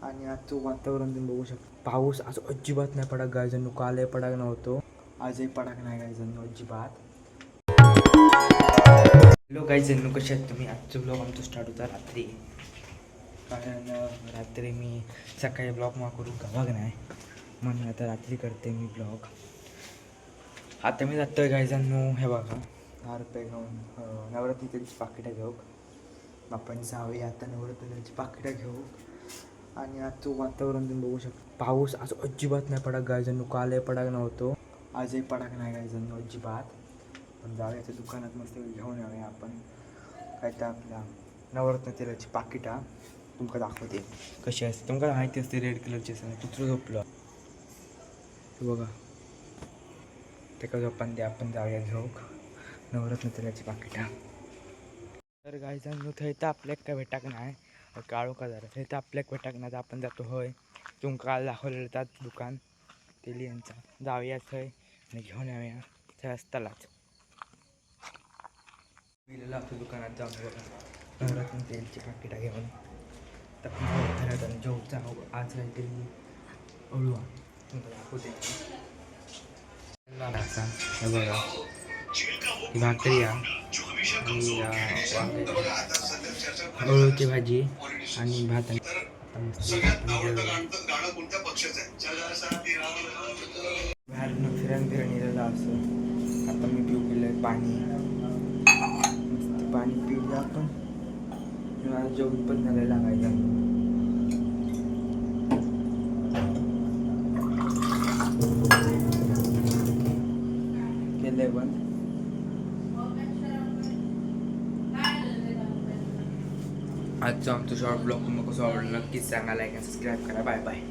आणि आजचं वातावरण तुम्ही बघू शकता. पाऊस असं अजिबात नाही पडा गायजणू, कालही पडाक नव्हतो, आजही पडाक नाही गायजणू अजिबात. हॅलो गायजणू, कसे आहेत तुम्ही? आजचं ब्लॉग आमचं स्टार्ट होता रात्री, कारण रात्री मी सकाळी ब्लॉग करू बघ नाही म्हणून आता रात्री करते मी ब्लॉग. आता मी जातोय गायजणू, हे बघा 10 रुपये घेऊन नवरात्रीची पाकिटं घेऊ. आपण जाऊया आता नवरात्रीची पाकिटं घेऊ. आणि आजचं वातावरण तुम्ही बघू शकता. पाऊस असं अजिबात नाही पडा गायजणू, कालही पडाक नव्हतो, आजही पडाक नाही गायजणू अजिबात. पण जाऊया त्या दुकानात मस्त घेऊन येऊया आपण काय तर आपल्या नवरत्न तेलाची पाकिटा तुमका दाखवते कशी असते. तुमका माहिती असते रेड कलरची असते, कुत्र झोपलं हे बघा त्याका झोपान ते. आपण जाऊया घेऊ नवरत्न तेलाची पाकिटा. तर गायजणू थंय तर आपल्याक काय भेटाक नाही, काळू का जरा थंय तर आपल्याक भेटाक नाही. तर आपण जातो होय तुमका काल दाखवलेलं त्यात दुकान तेलियांचा, जाऊया थंय आणि घेऊन येऊया. थंय असतालाच गेलेलं आपल्या दुकानात जाऊन बघा नवरत्न तेलची पाकिटा घेऊन. तर घरात आणि जेवचा आज काहीतरी अळूवा तुमका दाखवते. हे बघा ही भाकरी आणि अळूची भाजी आणि भात. बाहेरनं फिरायला असं. आता मी पिऊ पिलं पाणी, पाणी पिऊया आपण. जेवण पण झालेलं लागायचं केलंय पण. आजचं आमचं शॉर्ट ब्लॉग तुम्हाला कसं आवडलं नक्कीच सांगा, लाईक आणि सबस्क्राईब करा. Bye bye.